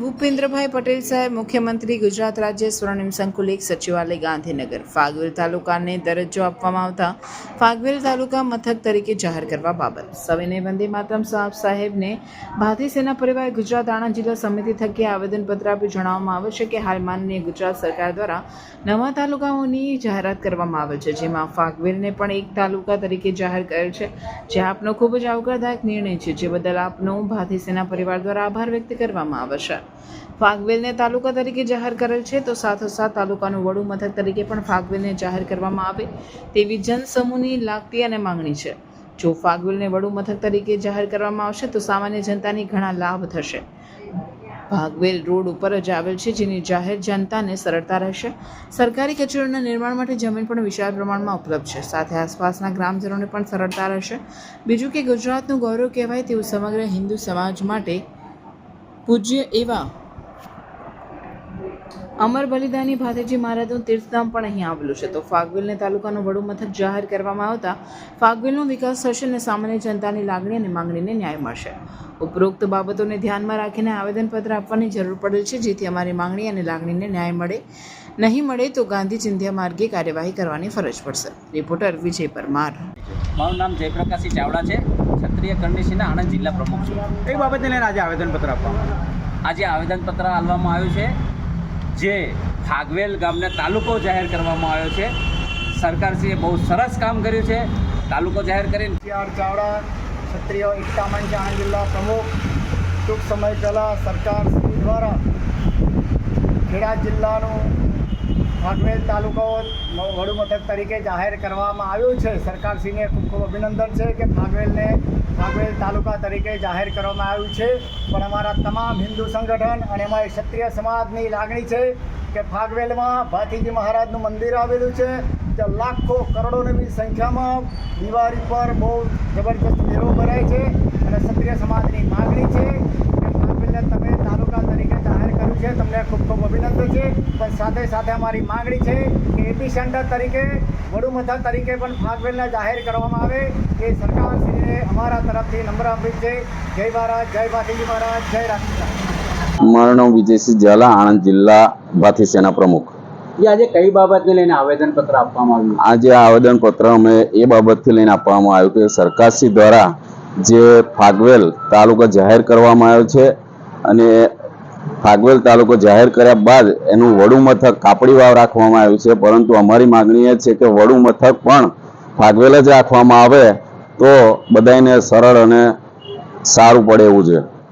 ભૂપેન્દ્રભાઈ પટેલ સાહેબ, મુખ્યમંત્રી, ગુજરાત રાજ્ય સ્વર્ણિમ સંકુલિત સચિવાલય, ગાંધીનગર. ફાગવેલ તાલુકાને દરજ્જો આપવામાં આવતા ફાગવેલ તાલુકા મથક તરીકે જાહેર કરવા બાબત સવિનય વંદે માતરમ સાહેબને ભારતીય સેના પરિવાર ગુજરાત આણંદ જિલ્લા સમિતિ થકી આવેદનપત્ર આપી જણાવવામાં આવે છે કે હાલ માનનીય ગુજરાત સરકાર દ્વારા નવા તાલુકાઓની જાહેરાત કરવામાં આવે છે, જેમાં ફાગવેલને પણ એક તાલુકા તરીકે જાહેર કરેલ છે, જે આપનો ખૂબ જ આવકારદાયક નિર્ણય છે, જે બદલ આપનો ભારતીય સેના પરિવાર દ્વારા આભાર વ્યક્ત કરવામાં આવે છે. ફાગવેલને તાલુકા તરીકે જાહેર કરેલ છે, તો સાથોસાથ તાલુકાનું વડુ મથક તરીકે પણ ફાગવેલને જાહેર કરવામાં આવે તેવી જનસમૂહની લાગતી અને માંગણી છે. જો ફાગવેલને વડુ મથક તરીકે જાહેર કરવામાં આવશે તો સામાન્ય જનતાની ઘણા લાભ થશે. ફાગવેલ રોડ ઉપર જ આવેલ છે, જેની જાહેર જનતાને સરળતા રહેશે. સરકારી કચેરીઓના નિર્માણ માટે જમીન પણ વિશાળ પ્રમાણમાં ઉપલબ્ધ છે, સાથે આસપાસના ગ્રામજનોને પણ સરળતા રહેશે. બીજું કે ગુજરાતનું ગૌરવ કહેવાય તેવું સમગ્ર હિન્દુ સમાજ માટે પૂજ્ય એવા અમર બલિદાની ભાથીજી મહારાજનું તીર્થધામ પણ અહીં આવેલું છે. તો ફાગવેલને તાલુકાનું વડુ મથક જાહેર કરવામાં આવતા ફાગવેલનો વિકાસ થશે અને સામાન્ય જનતાની લાગણી અને માંગણીને ન્યાય મળશે. ઉપરોક્ત બાબતોને ધ્યાનમાં રાખીને આવેદનપત્ર આપવાની જરૂર પડેલ છે, જેથી અમારી માંગણી અને લાગણીને ન્યાય મળે. નહીં મળે તો ગાંધી ચિંધ્યા માર્ગે કાર્યવાહી કરવાની ફરજ પડશે. રિપોર્ટર વિજય પરમાર. મારું નામ જયપ્રકાશી ચાવડા છે. ક્ષત્રિય કરણીસીના આણંદ જિલ્લા પ્રમુખ છું. કઈ બાબતને લઈને આજે આવેદનપત્ર આપવામાં આજે આવેદનપત્ર આપવામાં આવ્યું છે, જે ફાગવેલ ગામને તાલુકો જાહેર કરવામાં આવ્યો છે. સરકારશ્રીએ બહુ સરસ કામ કર્યું છે. તાલુકો જાહેર કરીને ચાવડા ક્ષત્રિય એકતા મંચ આણંદ જિલ્લા પ્રમુખ. ટૂંક સમય પહેલાં સરકારશ્રી દ્વારા ખેડા જિલ્લાનું ફાગવેલ તાલુકો વડુ મથક તરીકે જાહેર કરવામાં આવ્યું છે. સરકારશ્રીને ખૂબ ખૂબ અભિનંદન છે કે ફાગવેલ તાલુકા તરીકે જાહેર કરવામાં આવ્યું છે. પણ અમારા તમામ હિન્દુ સંગઠન અને અમારી ક્ષત્રિય સમાજની લાગણી છે કે ફાગવેલમાં ભાથીજી મહારાજનું મંદિર આવેલું છે, જ્યાં લાખો કરોડોની સંખ્યામાં દિવાળી પર બહુ જબરજસ્ત મેળો ભરાય છે. અને ક્ષત્રિય સમાજની માગણી છે કે ફાગવેલને તમે તાલુકા તરીકે જાહેર કર્યું છે, તમને ખૂબ ખૂબ અભિનંદન છે. પણ સાથે સાથે અમારી માગણી છે કે એપી સેન્ટર તરીકે વડુ મથક તરીકે પણ ફાગવેલને જાહેર કરવામાં આવે એ સરકારશ્રીને અમારા તરફથી નમ્ર અપીલ છે. જય ભારત, જય ભાથીજી મહારાજ, જય રાજપીપળા. મારું નામ વિજયસિંહ ઝાલા, આણંદ જિલ્લા ભાથી સેના પ્રમુખ. આજે કઈ બાબતને લઈને આવેદનપત્ર આપવામાં આવ્યું? આજે આવેદનપત્ર અમે એ બાબતથી લઈને આપવામાં આવ્યું કે સરકારશ્રી દ્વારા જે ફાગવેલ તાલુકો જાહેર કરવામાં આવ્યો છે અને ફાગવેલ તાલુકો જાહેર કર્યા બાદ એનું વડુ મથક કાપડીવાવ રાખવામાં આવ્યું છે, પરંતુ અમારી માગણી એ છે કે વડુ મથક પણ ફાગવેલ જ રાખવામાં આવે તો બધાને સરળ અને સારું પડે એવું છે.